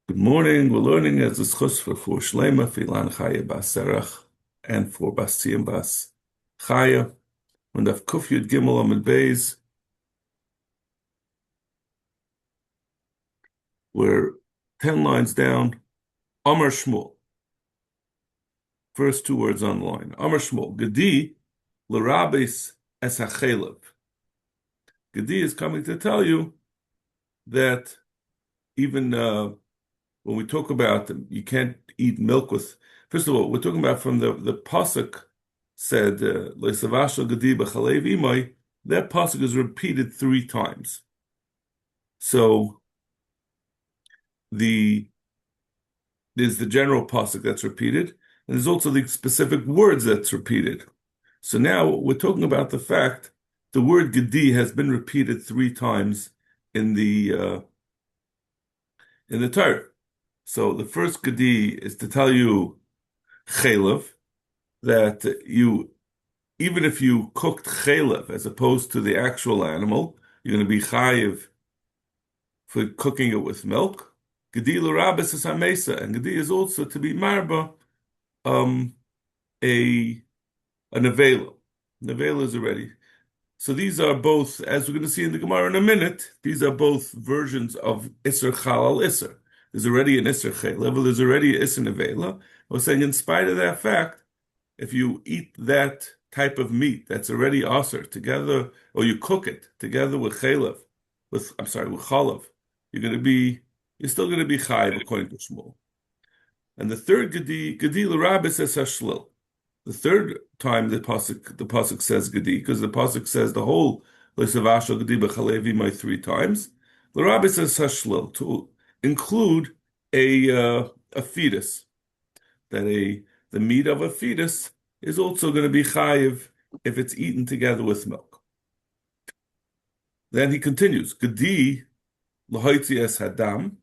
Good morning. We're learning as a schus for Shlema, Filan Chaya Bas Serach, and for Bas Tziyam Bas Chaya. When the Kuf Yud Gimel Amud Beis, we're 10 lines down. Amar Shmuel. First two words on the line. Amar Shmuel. Gedi l'rabis es hachelev. Gedi is coming to tell you that even when we talk about you can't eat milk with. First of all, we're talking about from the pasuk said le'savashal gedi b'chalev imay. That pasuk is repeated 3 times. So there's the general pasuk that's repeated, and there's also the specific words that's repeated. So now we're talking about the fact the word gedi has been repeated 3 times in the Torah. So the first gedi is to tell you chalev, that you, even if you cooked chalev as opposed to the actual animal, you're going to be chayiv for cooking it with milk. Gedi l'rabis is hamesa, and gedi is also to be marba a nevela. Nevela is already. So these are both, as we're going to see in the Gemara in a minute, these are both versions of Isser Chalal Isser. There's already an Isser Chalev, there's already an Isser Nevela. We're saying in spite of that fact, if you eat that type of meat that's already Aser together, or you cook it together with Chalev, with Chalav, you're still going to be Chayiv according to Shmuel. And the third Gedi l'rabis es hashlil. The third time the pasuk says gedi, because the pasuk says the whole l'savashal gedi b'chalevi my 3 times. The rabbi says hashlil to include a fetus, that the meat of a fetus is also going to be chayiv if it's eaten together with milk. Then he continues gedi l'hoitzi es hadam.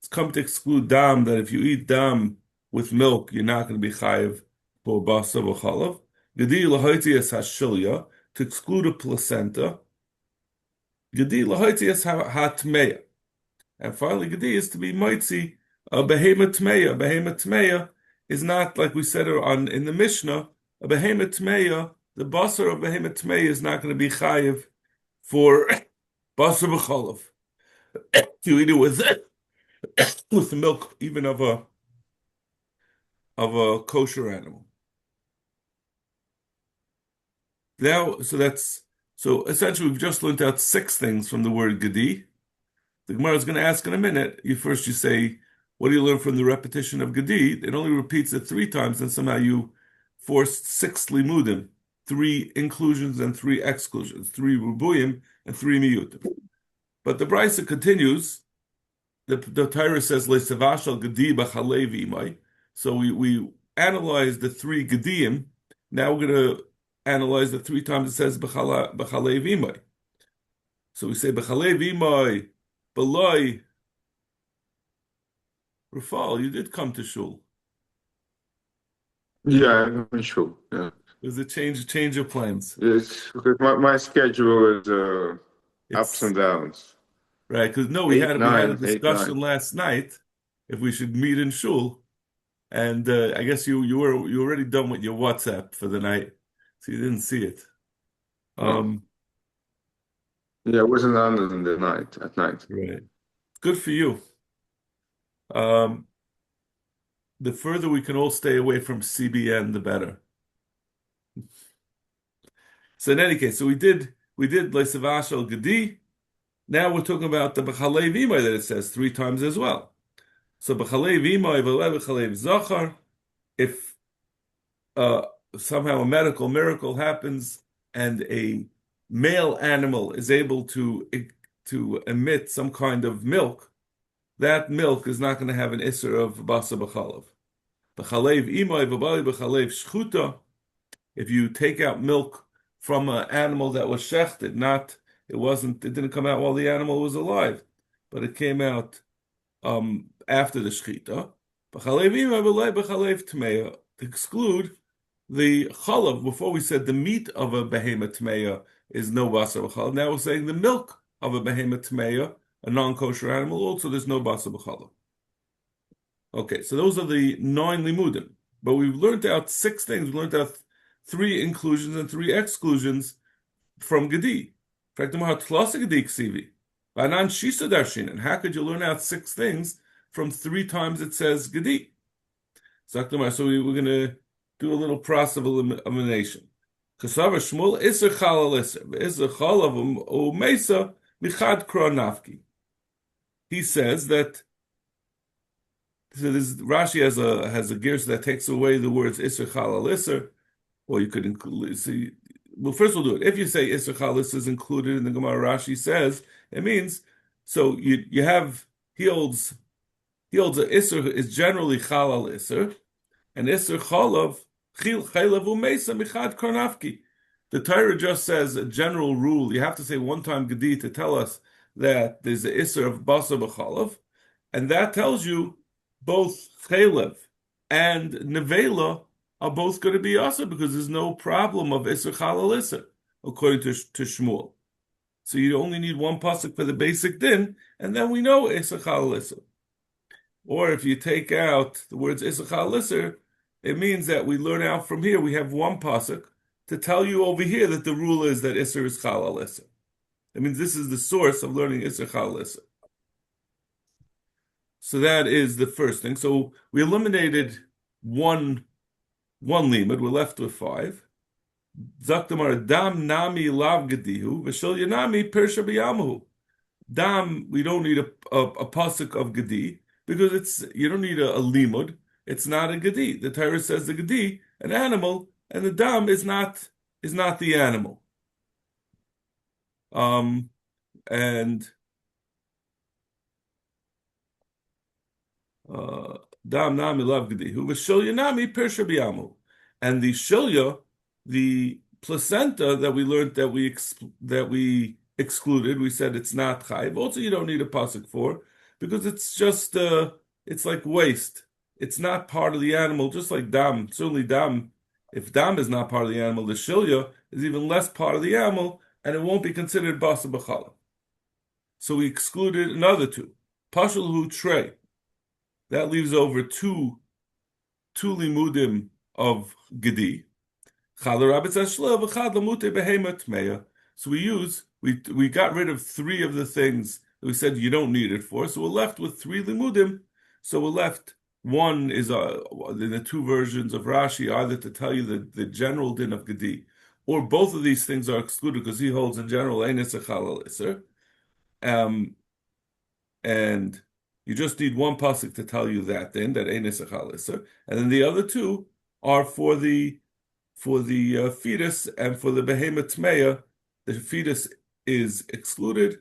It's come to exclude dam, that if you eat dam with milk, you're not going to be chayiv for basa v'chalav. Gedi l'hoitzi es hashilya, to exclude a placenta. Gedi l'hoitzi es hatmeya. And finally, gedi is to be moitzi a behema tmeya. Behema tmeya is not, like we said in the Mishnah, a behema tmeya, the basar of behema tmeya is not going to be chayiv for basa v'chalav. You eat it with the milk, even of a kosher animal. Now, so essentially we've just learned out 6 things from the word gedi. The Gemara is going to ask in a minute. You say, what do you learn from the repetition of gedi? It only repeats it 3 times, and somehow you forced 6 limudim, 3 inclusions and 3 exclusions, 3 rubuyim and 3 miyutim. But the Brisa continues. The Torah says le'savashal gedi b'chalev imay. So we analyze the 3 gediyim. Now we're going to analyze the 3 times it says b'chalev imay. So we say b'chalev imay, b'loi. Rafal, you did come to shul. Yeah, I'm in shul. Yeah. There's a change of plans. Yes, because my schedule is ups and downs. Right, because we had a discussion last night if we should meet in shul, and I guess you already done with your WhatsApp for the night, so you didn't see it. Yeah, it wasn't on in the night at night. Right, good for you. The further we can all stay away from CBN, the better. So in any case, so we did Leisavashal Gedi. Now we're talking about the B'chalev Imay that it says 3 times as well. So B'chalev Imay v'lev B'chalev Zachar, if somehow a medical miracle happens and a male animal is able to emit some kind of milk, that milk is not going to have an isser of basa b'chalav. B'chalev imay v'bali b'chalev shchuta. If you take out milk from an animal that was shechted, it didn't come out while the animal was alive, but it came out after the shchita. B'chalev imay v'lei b'chalev tmeya, to exclude the chalav. Before we said the meat of a behemoth tmeya is no basa b'chalav. Now we're saying the milk of a behemoth tmeya, a non-kosher animal, also there's no basa b'chalav. Okay, so those are the 9 limudim. But we've learned out 6 things. We learned out 3 inclusions and 3 exclusions from Gedi. In fact, and how could you learn out 6 things from 3 times it says Gedi? So we're going to do a little process of elimination. Kasava Shmuel Isser Chalal Isser Isser Chalav Mesa Michad Kra Nafki. He says that Rashi has a gears that takes away the words Isser Chalal Isser, or you could include. See, well, first we'll do it. If you say Isser Chalal Isser is included in the Gemara, Rashi says it means so you have he holds a Isser is generally Chalal Isser, and Isser Chalav Chaylev Umeisa Michad Karnafki. The Torah just says a general rule. You have to say 1 time Gedi to tell us that there's the Isser of Basa B'Chalav, and that tells you both Chaylev and Nevela are both going to be Asa because there's no problem of Isser Chalal Isser, according to Shmuel. So you only need 1 pasuk for the basic din, and then we know Isser Chalal Isser. Or if you take out the words Isser Chalal Isser, it means that we learn out from here, we have 1 pasuk to tell you over here that the rule is that Isser is Chalal Isser. It means this is the source of learning Isser Chalal Isser. So that is the first thing. So we eliminated one limud. We're left with 5. Zaktamar dam nami lav gedihu v'shel yanami pirsha b'yamahu. Dam, we don't need a pasuk of gedi because you don't need a limud. It's not a gedi. The Torah says the gedi, an animal, and the dam is not the animal. And Dam nami lav gedihu v'shilya nami pirsha b'yamu, and the shilya, the placenta that we learned that we excluded, we said it's not chayv. Also, you don't need a pasuk for because it's just it's like waste. It's not part of the animal, just like dam. Certainly, dam. If dam is not part of the animal, the shilya is even less part of the animal, and it won't be considered basa b'chala. So we excluded another 2. Pashul hu trey. That leaves over two limudim of Gedi. So we got rid of 3 of the things that we said you don't need it for. So we're left with 3 limudim. So we're left, one is in the 2 versions of Rashi, either to tell you the general din of Gedi, or both of these things are excluded because he holds in general ein isser chalal isser. And you just need 1 pasuk to tell you that then that ein isser chalal isser, and then the other 2 are for the fetus and for the behemoth tmeya. The fetus is excluded,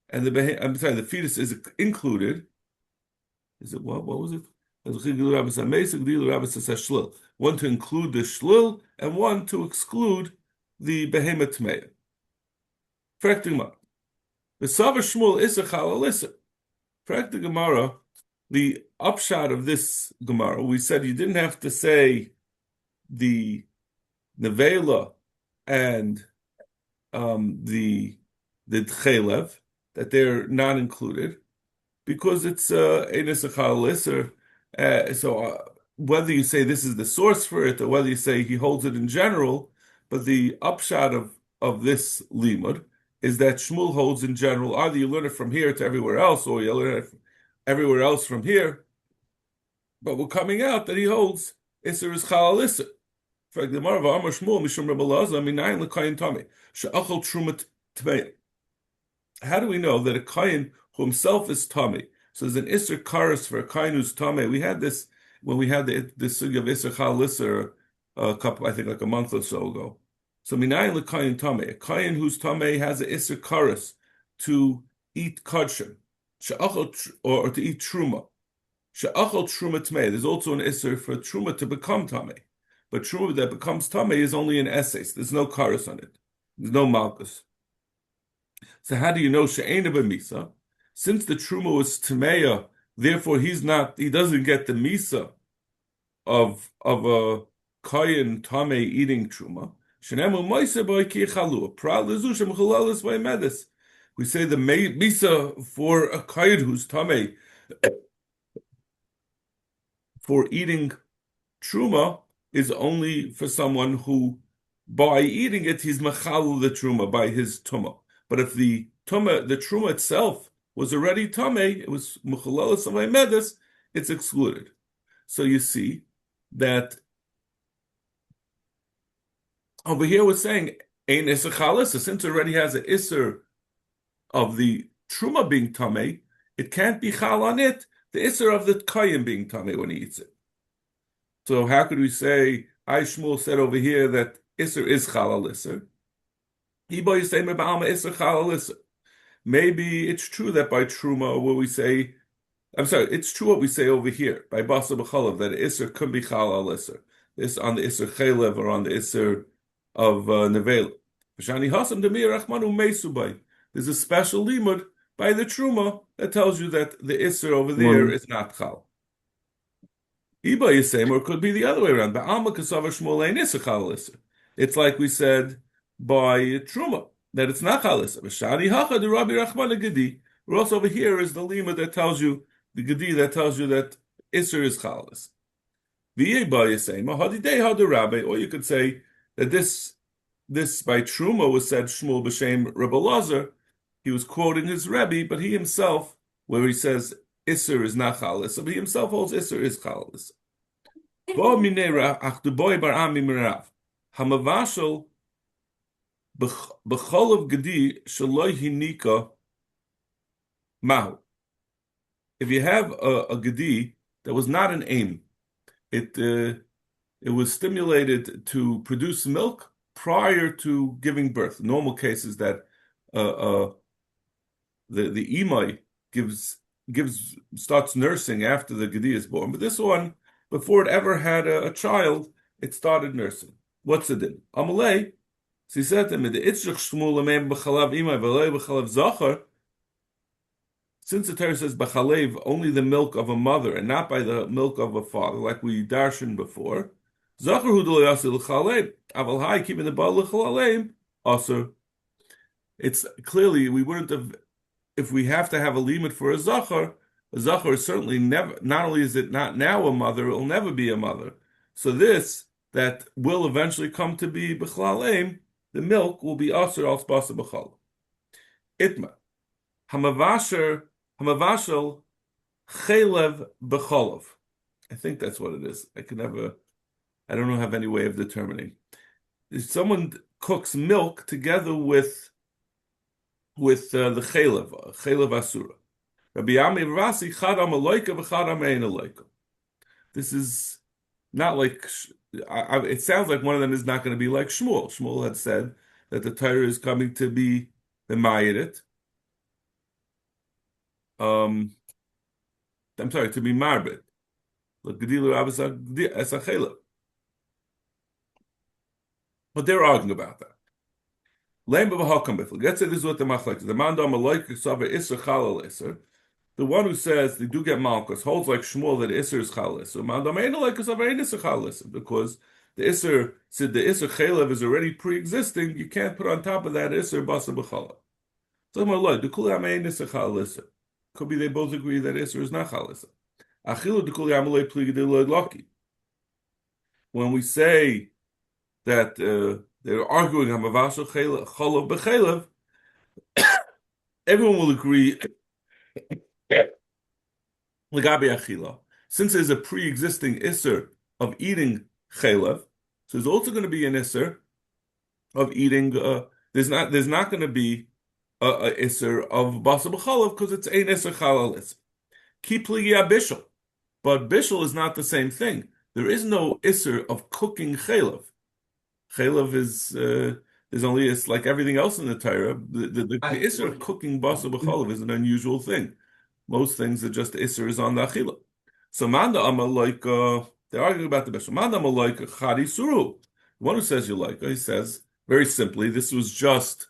and the fetus is included. Is it what? What was it? 1 to include the shlil, and 1 to exclude the behemoth tmeya. The Sava Shmuel isser chalal isser. The Gemara, the upshot of this Gemara, we said you didn't have to say the nevela and the chaylev, that they're not included because it's ein isser chalal isser. So whether you say this is the source for it or whether you say he holds it in general, but the upshot of this limud is that Shmuel holds in general. Either you learn it from here to everywhere else, or you learn it everywhere else from here. But we're coming out that he holds Isser is Chalal Isser. For the Gemara of Amar Shmuel Mishum Rebbe Elazar Minayin L'Kayin Tamei She'achol Trumat Tmei. How do we know that a Kayin who himself is Tamei? So there's an Isser Karas for a Kayin who's Tamei. We had this when we had the sugya of Isser Chalal Isser a couple, I think like a month or so ago. So minayin l'kayin tamei, a kayin whose tamei has an isser karas to eat kosher, or to eat truma. She'achol truma tmei. There's also an isser for truma to become tamei, but truma that becomes tamei is only an essay. There's no karas on it. There's no malchus. So how do you know she'ena b'misa? Since the truma was tameya, therefore he doesn't get the misa of a kayin tamei eating truma. We say the misa for a kaid who's tamei for eating truma is only for someone who, by eating it, he's machal the truma by his tuma. But if the truma itself was already tamei, it was mechalel samay medes, it's excluded. So you see that over here we're saying ein iser chalis, since it already has an iser of the truma being tamei, it can't be chal on it, the iser of the kohen being tamei when he eats it. So how could we say, I Shmuel said over here that iser is chal al iser? Maybe it's true that by truma, where we say, I'm sorry, it's true what we say over here by basa b'chalav that iser could be chal al iser. This on the iser chalev or on the iser of nevela. There's a special limud by the truma that tells you that the iser over there is not chal. Iba is same, or it could be the other way around. It's like we said by truma that it's not chalisa. We're also over here is the lima that tells you the gedi that tells you that iser is chalis. Or you could say that this by truma was said Shmuel b'shem Rebbe Lazar. He was quoting his Rebbe, but he himself, where he says iser is not chalis, so he himself holds iser is chalis. Hamavashal b'cholav gedi shaloi hinika mahu. If you have a gedi that was not an aim, it was stimulated to produce milk prior to giving birth. In normal cases that the imai starts nursing after the gedi is born, but this one, before it ever had a child, it started nursing. What's the din? Amalei, so he said to him, since the Torah says b'chalev, only the milk of a mother and not by the milk of a father, like we darshan before, zachar hu d'lo l'chalev, aval hai keeping the bal l'chalev, also. It's clearly we wouldn't have, if we have to have a limit for a zachar is certainly never, not only is it not now a mother, it will never be a mother. So this, that will eventually come to be b'chlaleim, the milk will be aser al spasa b'chal. Itma. Hamavashel chelev b'cholav. I think that's what it is. I don't have any way of determining. If someone cooks milk together with the chelev asura. Rabbi Yami Rasi chadam aloika v'chadam ein aloika. This is not like, it sounds like one of them is not going to be like Shmuel. Shmuel had said that the Torah is coming to be the Mayedit. I'm sorry, to be Marbit. But they're arguing about that. Let's say this is what the machlek is. The mandam aloika sava iser chalal iser. The one who says they do get malchus holds like Shmuel that Isser is chalis. So mandam ein like of ein Isser chalis, because the Isser chalev is already pre-existing. You can't put on top of that Isser basa b'chala. So my Lord, dukulam ein Isser chalis. Could be they both agree that Isser is not chalis. Achilu dukulam alei pligediloi lucky. When we say that they're arguing hamavashal chalav b'chalev, everyone will agree. Since there's a pre-existing isser of eating chalev, so there's also going to be an isser of eating. There's not going to be a isser of basa b'chalav because it's ein isser chalal isser. Keep bishul, but bishul is not the same thing. There is no isser of cooking chalev. Chalev is only, it's like everything else in the Torah. The isser of cooking basa b'chalav is an unusual thing. Most things are just Isser is on the Achila. So Manda like they're arguing about the Bishul. Manda like Chadi Suru. The one who says you like, he says very simply, this is just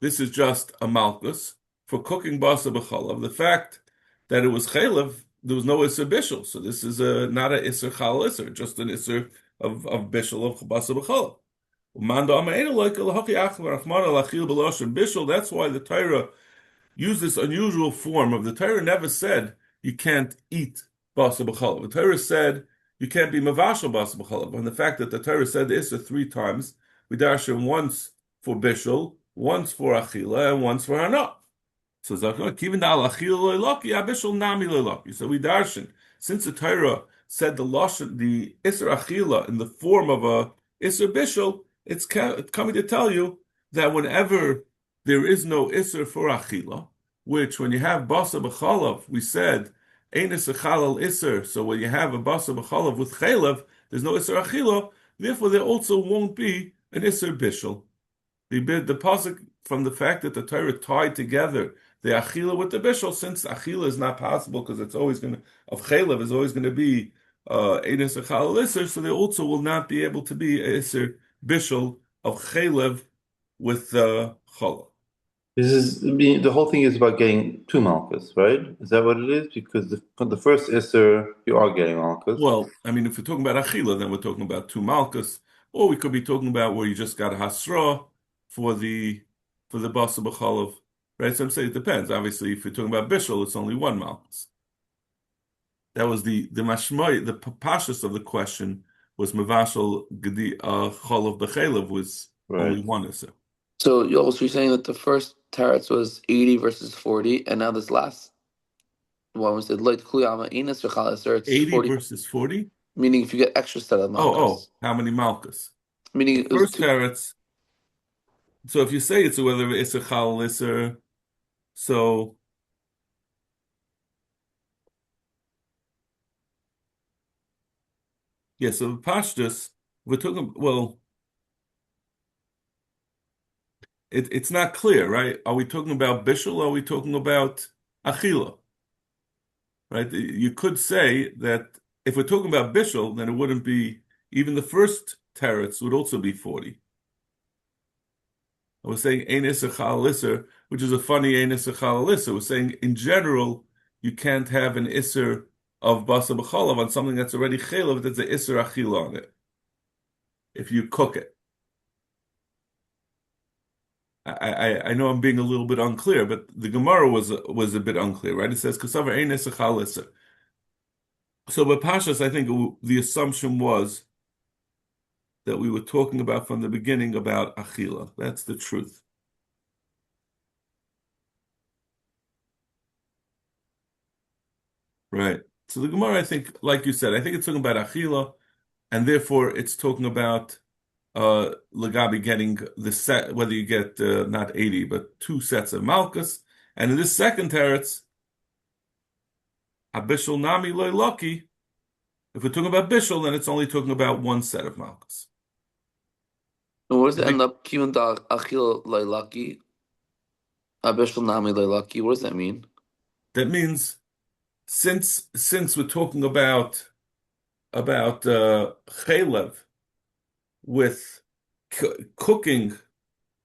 a malchus for cooking basa b'chalav. The fact that it was chalev, there was no Isser Bishul. So this is not an Isser Chal Isser, just an Isser of Bishul of basa b'chalav. Manda like Bishul. That's why the Torah use this unusual form of the Torah never said you can't eat basa b'chalav. The Torah said you can't be mavashal basa b'chalav. And the fact that the Torah said the Issa three times, we darshan once for bishul, once for achila, and once for hana. So even al achila loylaki, abishul nami loylaki. So we darshan, since the Torah said the lashon, the Issa achila in the form of a Issa bishul, it's coming to tell you that whenever there is no Issa for achila, which when you have basa b'chalav, we said ein Issa chalal Issa. So when you have a basa b'chalav with chalav, there's no Issa achila. Therefore, there also won't be an Issa bishul. The pasuk from the fact that the Torah tied together the achila with the bishul, since achila is not possible because it's always going to of chalav is always going to be ein Issa chalal Issa, so there also will not be able to be a Issa bishul of chalav with challah. This is the whole thing is about getting two malchus, right? Is that what it is? Because the first Isser, you are getting malchus. Well, I mean, if we're talking about achila, then we're talking about two malchus, or we could be talking about where you just got a hasra for the basa b'chalav, right? So I'm saying it depends. Obviously, if you're talking about bishul, it's only one malchus. That was the mashmai, the pashas of the question was mavashal gedi chalav b'chalav was only one issue. So you're saying that the first teretz was 80 versus 40, and now this last one was said light kluyama inas v'chalaser. It's 80 40 versus 40, meaning if you get extra set of malchus. How many malchus? Meaning the first teretz. So if you say it's whether it's a chalal iser, so yeah. So pashtus, we're talking. Well, it's not clear, right? Are we talking about bishul? Or are we talking about achila? Right? You could say that if we're talking about bishul, then it wouldn't be even the first teretz would also be 40. I was saying ein Issa chalal Issa, which is a funny ein Issa chalal Issa. We're saying in general you can't have an Isser of basa b'chalav on something that's already chalav that's an Isser achila on it if you cook it. I know I'm being a little bit unclear, but the Gemara was a bit unclear, right? It says kasavar ein Issa chalal Issa. So by Pashas, I think the assumption was that we were talking about from the beginning about achila. That's the truth. Right. So the Gemara, I think, like you said, I think it's talking about achila, and therefore it's talking about Lagabi getting the set, whether you get not 80, but 2 sets of malchus. And in this second teretz, abishul nami loy lucky. If we're talking about bishul, then it's only talking about 1 set of malchus. And what does it end up? Kivun da achil loy lucky, abishul nami loy lucky. What does that mean? That means since we're talking about chalev with cooking,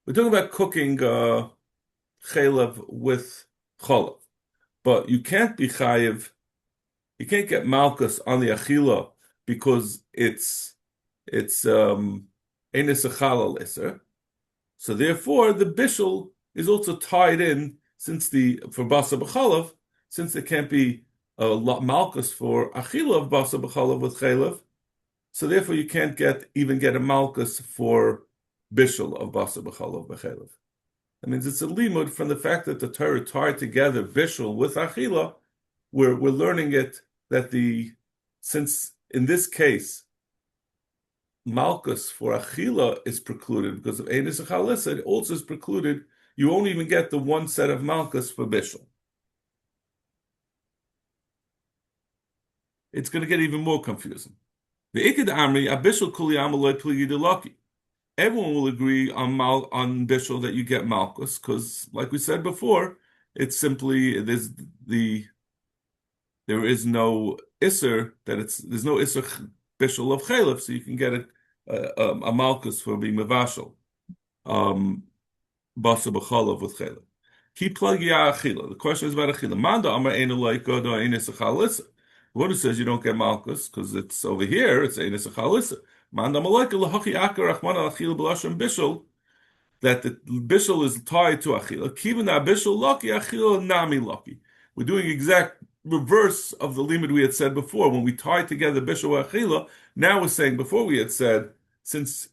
we're talking about cooking chalev with chalav, but you can't be chayiv. You can't get malchus on the achila because it's ein Issa chalal Issa. So therefore, the bishul is also tied in for basa b'chalav, since there can't be a malchus for achila of basa b'chalav with chalev. So therefore, you can't even get a malchus for bishul of basa b'chalav b'chalev. That means it's a limud from the fact that the Torah tied together bishul with achila. We're learning it that since in this case malchus for achila is precluded because of ein Issa chalal Issa, it also is precluded. You won't even get the 1 set of malchus for bishul. It's going to get even more confusing. The ikad amri abishul kuli amaloi pligi. Everyone will agree on bishul that you get malchus because, like we said before, it's simply there is no isser there's no isser bishul of chalev, so you can get a malchus for being mevashal basa b'chalav with chalev. Keep plugging achila. The question is about achila. Manda amar ein loika do ein Issa chalal Issa. What it says you don't get malchus because it's over here. It's ein Issa chalal Issa. Manda malaika lahachi akar achmana achila b'lashon bishul. That the bishul is tied to achila. Kivin bishul lucky achila nami lucky. We're doing exact reverse of the limit we had said before. When we tied together Bishul Achila, now we're saying before we had said, since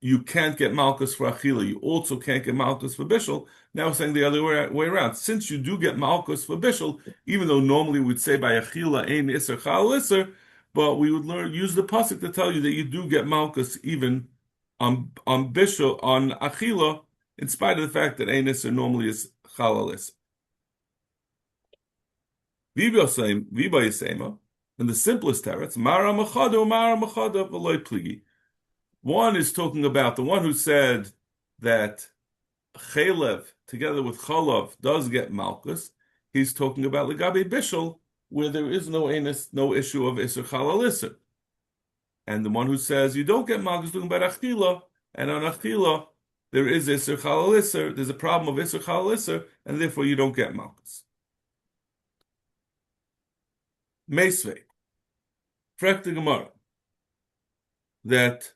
you can't get Malchus for Achila, you also can't get Malchus for Bishul. Now we're saying the other way around. Since you do get Malchus for Bishul, even though normally we'd say by Achila, Ein Isser Chal Isser, but we would use the pasuk to tell you that you do get Malchus even on Bishul, on Achila, in spite of the fact that Ein Isser normally is Chal Isser. Viba Yisema, in the simplest teretz, Mara Machada V'loy Pligi. One is talking about the one who said that Chalev together with Chalav does get Malchus. He's talking about Legabe Bishul, where there is no issue of Isser Chalal Isser. And the one who says you don't get Malchus, talking about Achila, and on Achila there is Isser Chalal Isser. There's a problem of Isser Chalal Isser, and therefore you don't get Malchus. Meisvei, Frek the Gemara, that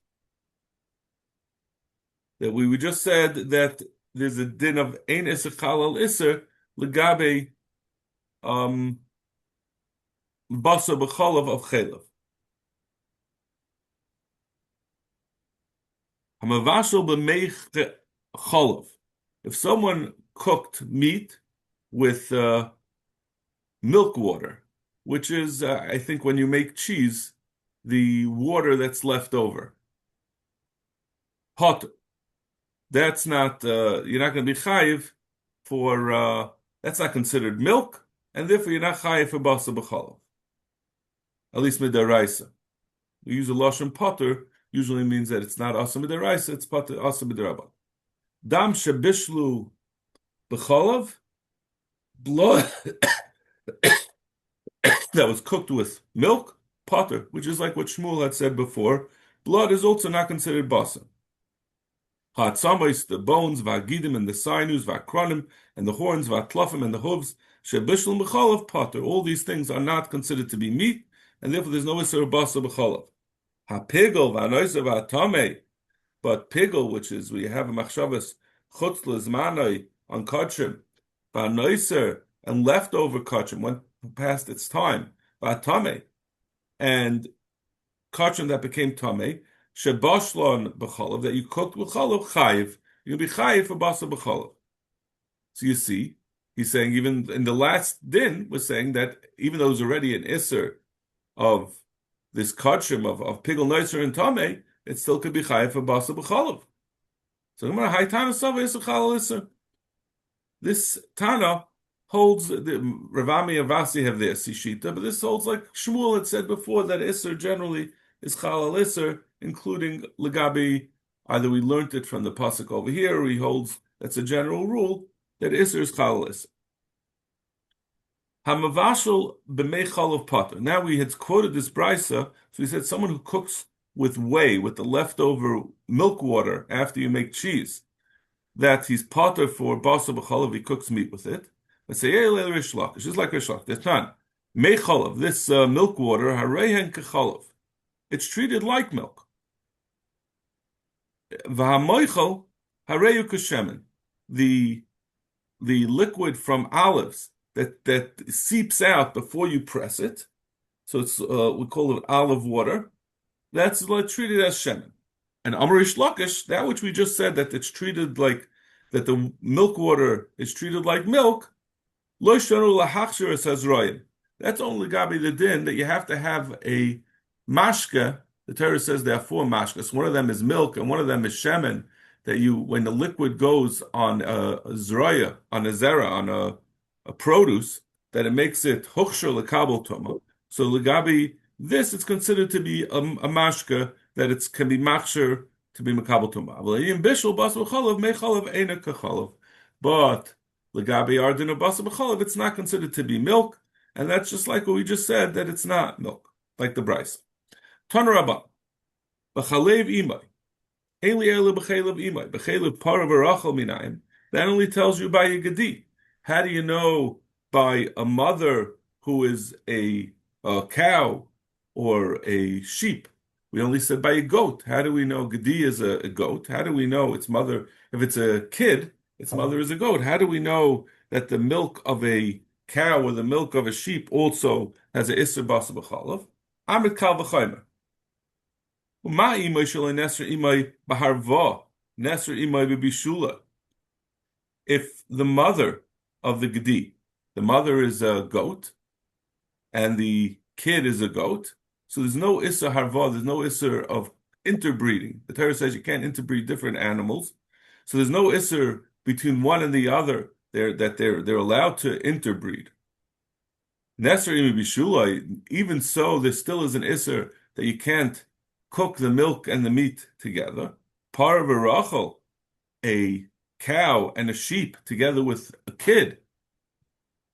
we just said that there's a din of Ein Isser Chalal Isser Legabe Basa B'chalav of Chalev. Hamavashal b'meich chalav. If someone cooked meat with milk water, which is, I think, when you make cheese, the water that's left over, hot. That's not. You're not going to be chayiv for. That's not considered milk, and therefore you're not chayiv for basa b'chalav. At least midaraisa. We use a lashon potter. Usually means that it's not asa midaraisa, it's potter asa midarabban. Dam shebishlu b'chalav, blood that was cooked with milk, potter, which is like what Shmuel had said before. Blood is also not considered basa. Ha'atzamais, the bones, va'gidim, and the sinews, va'kronim, and the horns, va'tlafim, and the hooves, shebishlu b'chalav, potter. All these things are not considered to be meat, and therefore there's no isser basa b'chalav. Ha-pigel v'anoisa v'atame, but pigel, which is we have a machshavas chutz l'zmanoi on kachim, v'anoiser, and leftover kachim went past its time, v'atame, and kachim that became tame, shebashlon b'chalav, that you cooked with chalav, chayiv, you're going to be chayiv for basa b'chalav. So you see, he's saying even in the last din, we're saying that even though there's already an isser of this kachim of pigel noiser and tame, it still could be chayiv for basa b'chalav. So no matter Tana Sava Isser Chalal Isser. This Tana holds the Ravami and Vasi have their Sishita, but this holds like Shmuel had said before that Isser generally is Chalal Isser, including Legabi. Either we learned it from the pasuk over here, or he holds that's a general rule that Isser is Chalal Isser. Hamavashal b'mei chalav potter. Now we had quoted this brisa, so he said someone who cooks with whey, with the leftover milk water after you make cheese, that he's potter for basa b'chalav, he cooks meat with it. Let's say Rish Lakish, just like Rish Lakish. That's not mei chalav. This milk water harehen kechalav. It's treated like milk. V'hamoichal hareyu kashemen. The liquid from olives that seeps out before you press it, so it's we call it olive water. That's treated as shemen. And Amarish Lakish, that which we just said that it's treated like that the milk water is treated like milk. Lo shanu lahachshir says royim. That's only gabi the din that you have to have a mashka. The Torah says there are four mashkas. One of them is milk, and one of them is shemen. That you, when the liquid goes on a zroya, on a zera, on a produce, that it makes it huksher lekabel toma. So legabi this, it's considered to be a mashka that it can be machsher to be makabel toma. But legabi ardin of basa b'chalav, it's not considered to be milk, and that's just like what we just said that it's not milk, like the brisa. Tan Rabba, b'chalev imay. That only tells you by a gedi. How do you know by a mother who is a cow or a sheep? We only said by a goat. How do we know gedi is a goat? How do we know its mother? If it's a kid, its mother is a goat. How do we know that the milk of a cow or the milk of a sheep also has a isser basa b'chalav, Amrit kal v'chaymer. Ma imay shalei nesr imay b'harva, nesr imay b'bishula. If the mother of the gedi, the mother is a goat, and the kid is a goat, so there's no isser harva, there's no isser of interbreeding. The Torah says you can't interbreed different animals, so there's no isser between one and the other. They're allowed to interbreed. Nesr imi bishula, even so, there still is an isser that you can't cook the milk and the meat together. Par v'rachel, a cow and a sheep together with a kid,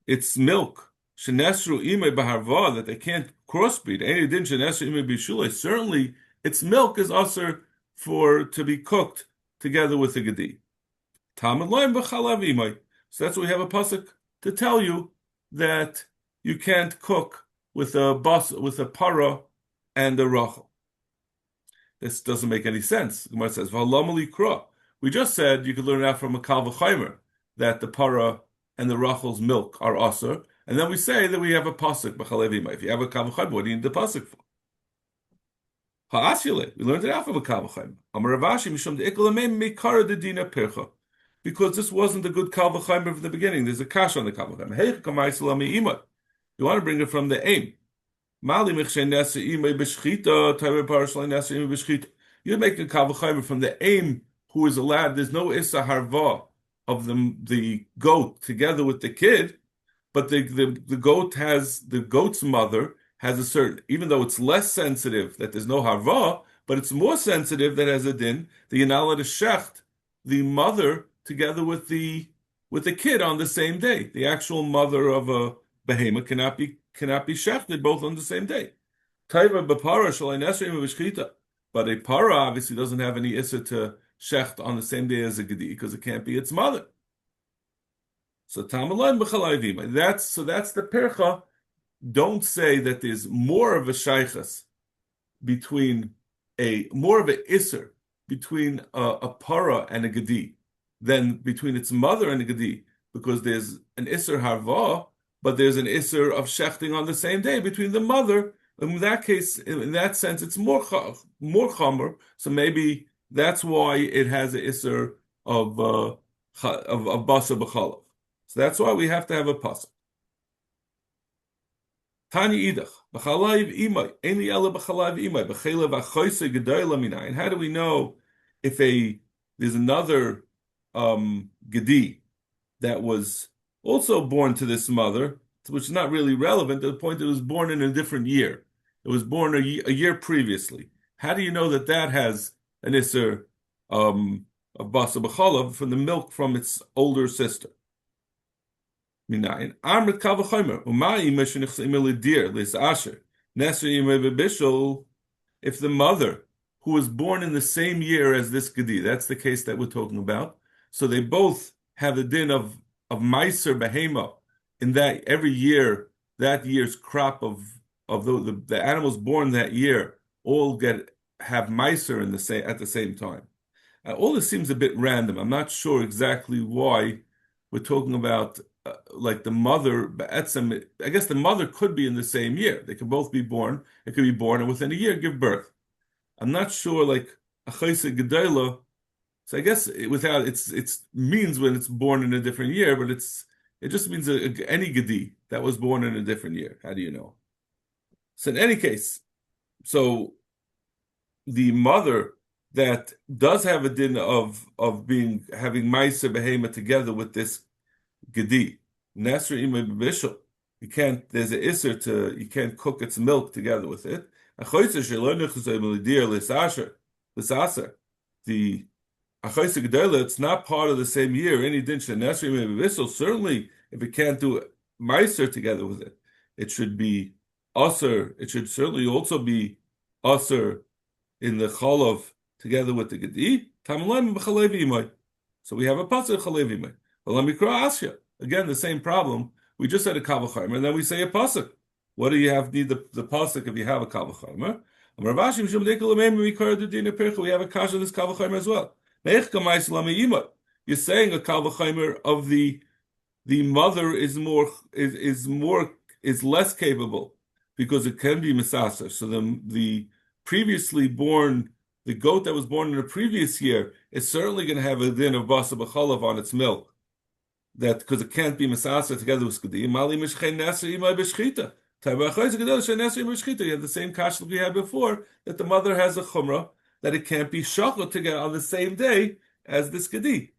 it's milk. Shenesru ime b'harva, that they can't crossbreed. Any din shenesru ime bishula, certainly its milk is usher to be cooked together with the gedi. Tamid loim b'chalav imay. So that's why we have a pasuk to tell you that you can't cook with a para and a rachel. This doesn't make any sense. The Gemara says, "V'halamali kra." We just said you could learn that from a kal v'chaymer that the para and the rachel's milk are aser, and then we say that we have a pasuk b'chalev imay. If you have a kal v'chaymer, what do you need the pasuk for? Ha'asyale, we learned it out from a kal v'chaymer. Amar Ravashi mishum de'ikol mikara dedina pircha. Because this wasn't a good kal v'chaymer from the beginning. There's a kash on the kal v'chaymer. Hey, kamaysalami imay. You want to bring it from the aim. You're making a kal v'chaymer from the aim who is allowed. There's no issa harva of the goat together with the kid, but the goat's mother has a certain, even though it's less sensitive that there's no harva, but it's more sensitive that has a din that you're not allowed to shecht the mother together with the kid on the same day. The actual mother of a behemoth cannot be shechted both on the same day. But a para obviously doesn't have any issa to shecht on the same day as a gedi because it can't be its mother. So that's the percha. Don't say that there's more of a shaychus between more of an isser between a para and a gedi than between its mother and a gedi, because there's an isser harva, but there's an isser of shechting on the same day between the mother. In that case, in that sense, it's more chomer. So maybe that's why it has an isser of basa b'chalav. So that's why we have to have a pasuk. Tani idach b'chalav imay eni ela b'chalav imay b'chelav achoyse gedoyla minayin. How do we know if there's another gedi that was also born to this mother, which is not really relevant to the point that it was born in a different year. It was born a year previously. How do you know that has an isser of basa b'chalav from the milk from its older sister? Minayin amrit kal v'chaymer u'ma'i meshenichs imelidir lis asher nesri imebishul. If the mother who was born in the same year as this gedi, that's the case that we're talking about. So they both have the din of meiser behema, in that every year that year's crop of the animals born that year all have meiser at the same time. All this seems a bit random. I'm not sure exactly why we're talking about like the mother. I guess the mother could be in the same year. They could both be born. It could be born and within a year give birth. I'm not sure like a chayse gedayla. So I guess it means when it's born in a different year, but it just means any gedi that was born in a different year. How do you know? So in any case, so the mother that does have a din of having ma'aser behema together with this gedi, nesri imay b'bishul, there's an isser you can't cook its milk together with it. The Achaisa Gedela, it's not part of the same year. Any din nesri imay b'bishul, certainly if it can't do ma'aser together with it, it should be aser. It should certainly also be aser in the chalav together with the gedi. So we have a pasuk chalev imay. But let me cry asya again. The same problem. We just said a kal v'chaymer, and then we say a pasuk. What do you need the pasuk if you have a kal v'chaymer? We have a kasha this kal v'chaymer as well. You're saying a kal v'chaymer of the the mother is less capable because it can be misaser. So the previously born, the goat that was born in the previous year is certainly going to have a din of basa b'chalav on its milk. That because it can't be misaser together with skadi. Mali mishchein neser imay b'shchita. You have the same kash that we had before, that the mother has a chumrah, that it can't be shachot together on the same day as the skadi.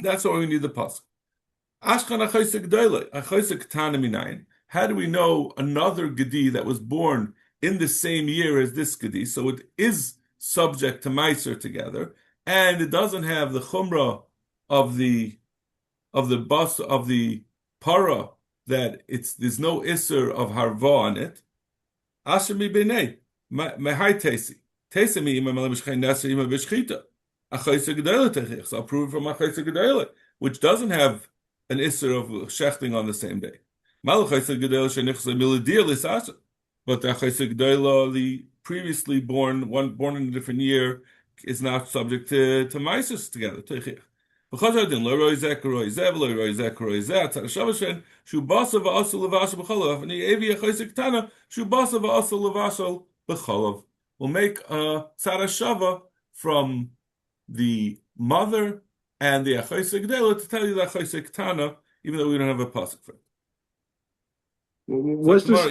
That's why we need the pasuk. How do we know another gedi that was born in the same year as this gedi? So it is subject to meiser together, and it doesn't have the chumrah of the bus of the para, that there's no isser of harva on it. Asher mi b'nei mehai tesi mi ima malamishchay nasa ima b'shchita achayse gedele techich. So I'll prove it from achayse gedele, which doesn't have an isser of shechting on the same day. Malachayse gedele shenichse milidir lisasa, but the achayse gedele, the previously born one born in a different year, is not subject to meisus together techich. Because I didn't leroy zekaroi zev leroy zekaroi zeh tzarashavashen shubasa va'asal levashal b'chalav and the avi achayse ketana shubasa va'asal levashal b'chalav. We'll make a tzarashava from the mother and the achayse gedela to tell you the achayse ketana, even though we don't have a pasuk for it. What's this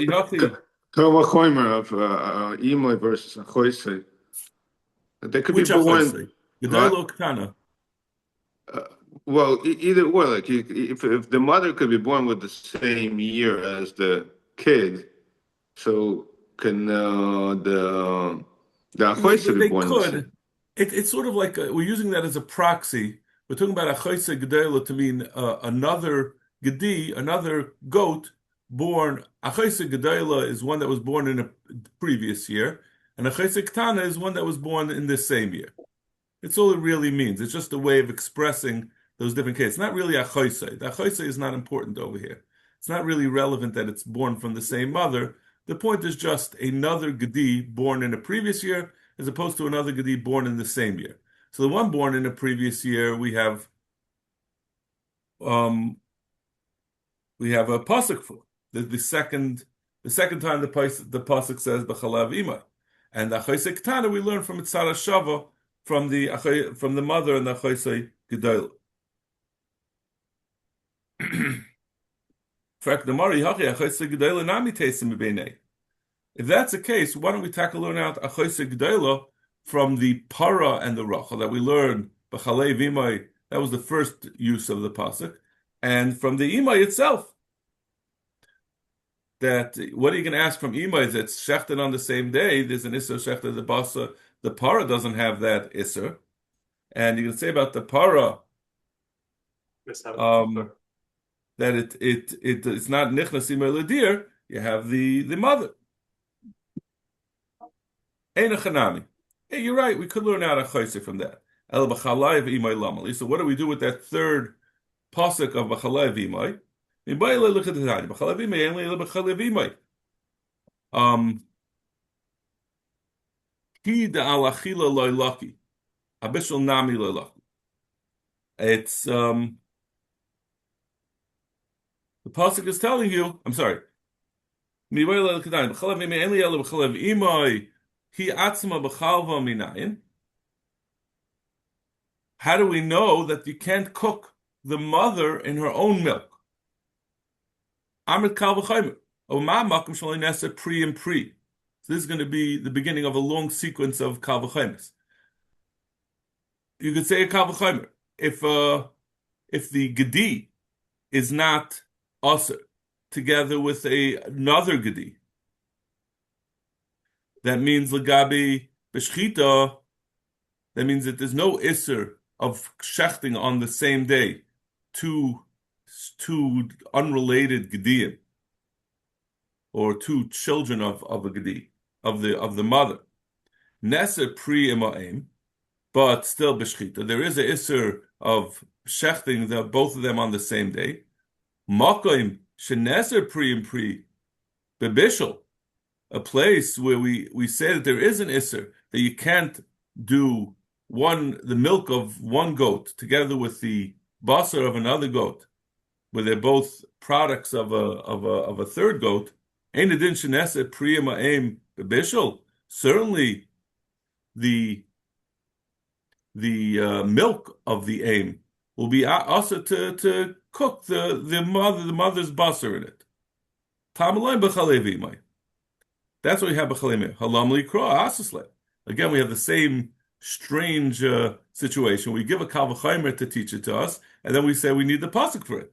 kavachomer of Imai versus achayse? They could be born. Gedela or ketana? Well, either way, like if the mother could be born with the same year as the kid, so can the achayse be born? They could. It's sort of like we're using that as a proxy. We're talking about achayse gedela to mean another gedi, another goat born. Achayse gedela is one that was born in a previous year, and achayse ketana is one that was born in the same year. It's all it really means. It's just a way of expressing those different cases. It's not really a choisei. The choisei is not important over here. It's not really relevant that it's born from the same mother. The point is just another gedi born in a previous year as opposed to another gedi born in the same year. So the one born in a previous year, we have a pasuk for the second time the pasuk says b'chalav imay, and the achayse ketana we learn from Tzara Shava from the mother and the achayse gedol. If that's the case, why don't we tackle learn out achayse gedol from the para and the rachel that we learned b'chalev imay? That was the first use of the pasuk, and from the imay itself. That what are you going to ask from imay that's shechted on the same day? There's an isser shechted the basa. The para doesn't have that isser, and you can say about the para that it's not nichnas imay ledir. You have the mother. Ein chanami. Hey, you're right. We could learn out a chayse from that. El b'chalav imay lamali. So what do we do with that third pasuk of b'chalav imay? It's the pasuk is telling you. I'm sorry. How do we know that you can't cook the mother in her own milk? Amrit kal v'chaymer. Pre and pre. So this is going to be the beginning of a long sequence of kal v'chaymes. You could say a kal v'chaymer if the gedi is not aser together with another gedi. That means legabi b'shchita. That means that there's no iser of shechting on the same day. Two unrelated gedim, or two children of a gedi of the mother. Neser pri ima'im, but still b'shchita. There is a iser of shechting both of them on the same day. Makoim sheneser pri and pri bebishul, a place where we say that there is an iser that you can't do the milk of one goat together with the basar of another goat, where they're both products of a third goat, ein adin shenese priyam ha'em bebishul. Certainly, the milk of the aim will be also to cook the mother's basar in it. That's what we have b'chalei halam likra asasle. Again, we have the same strange situation. We give a kal v'chaimer to teach it to us, and then we say we need the pasuk for it.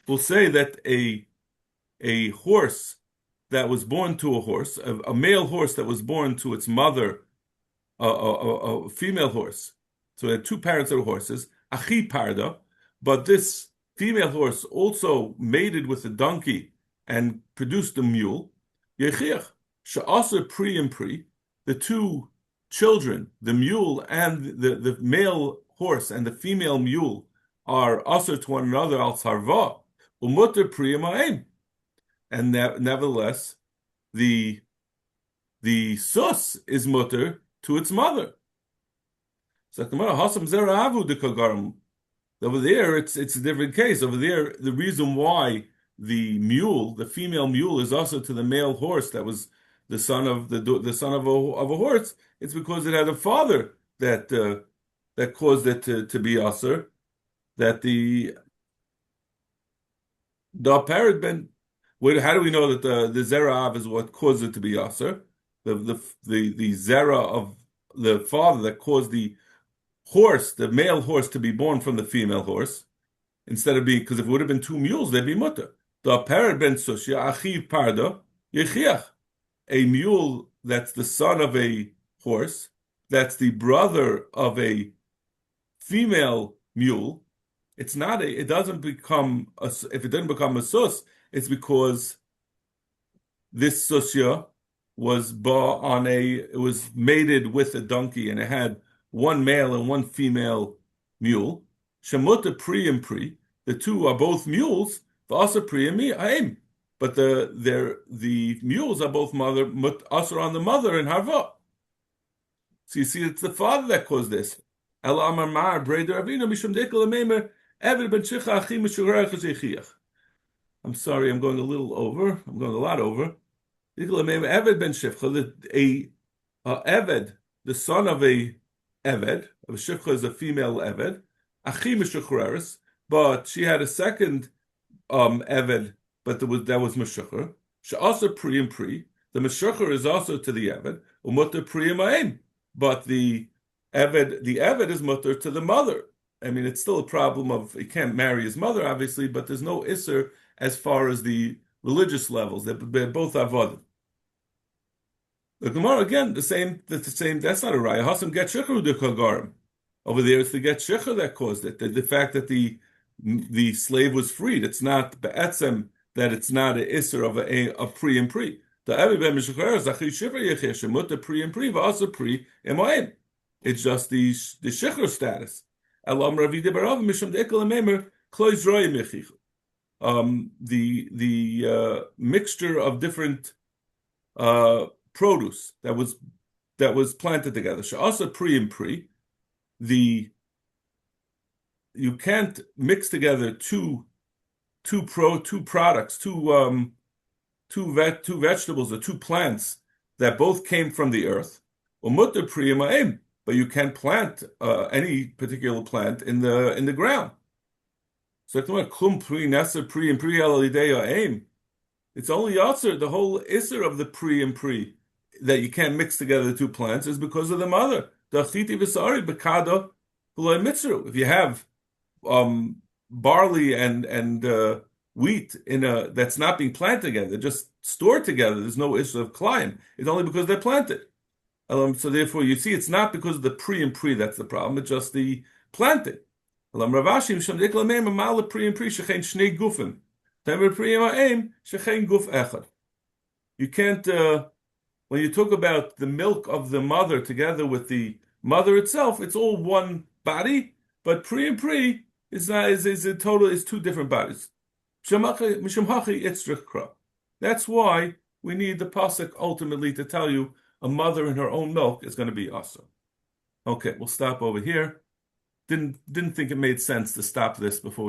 We'll say that a horse that was born to a horse, a male horse that was born to its mother, a female horse. So it had two parents that were horses, achi parda, but this female horse also mated with a donkey and produced a mule. Yechiach, she'asa pri and pri, the two children, the mule and the male horse and the female mule, are also to one another al sarva, umutter pri ma'im. And nevertheless, the sus is mutter to its mother. So over there, it's a different case. Over there, the reason why the mule, the female mule, is also to the male horse that was the son of the son of a horse. It's because it had a father that caused it to be aser. That the parrot ben. How do we know that the zera is what caused it to be aser? The zera of the father that caused the horse, the male horse, to be born from the female horse, instead of being, because if it would have been two mules, they'd be mutter. The parrot ben sushya achiv parda yechiach, a mule that's the son of a horse, that's the brother of a female mule. It's not it doesn't become if it didn't become a sus, it's because this susya was it was mated with a donkey and it had one male and one female mule. Shemuta pri and pri, the two are both mules. V'asa pri and aim, but the mules are both mother also on the mother and harva. So you see, it's the father that caused this. I'm sorry, I'm going a little over. I'm going a lot over. Eved ben Shifcha, Eved, the son of a Eved, of Shifcha is a female Eved, Achi Meshuchreres, but she had a second Eved, but that was Meshucher. She also pri and pri. The Meshucher is also to the Eved, Umutter pri ma'im, but the Eved is mutter to the mother. I mean, it's still a problem of he can't marry his mother, obviously, but there's no isser as far as the religious levels. They're both avodim. The Gemara again, the same. That's not a raya. Hasam get shechur de kagarim. Over there, it's the get shechur that caused it. The fact that the slave was freed. It's not be'etzem that it's not an isser of a pri and pri. The Eved ben Meshucher is achi shiver yechesh shemut pri and pri va'asa pri emaim. It's just the shechur status. Elam Ravi Debarav Misham Dekel Memer Klois Roy Mechich. The mixture of different produce that was planted together. Also pri and pri. You can't mix together two products, two vegetables or two plants that both came from the earth. Umutter pri ma'im. But you can't plant any particular plant in the ground. So it's only yatzer, the whole isser of the pri and pri that you can't mix together the two plants is because of the mother. If you have barley and wheat that's not being planted together, just stored together, there's no issue of climb. It's only because they're planted. So therefore, you see, it's not because of the pri and pri that's the problem. It's just the planting. You can't, when you talk about the milk of the mother together with the mother itself, it's all one body. But pri and pri is in total is two different bodies. That's why we need the pasuk ultimately to tell you a mother in her own milk is going to be also. Okay, we'll stop over here. Didn't think it made sense to stop this before we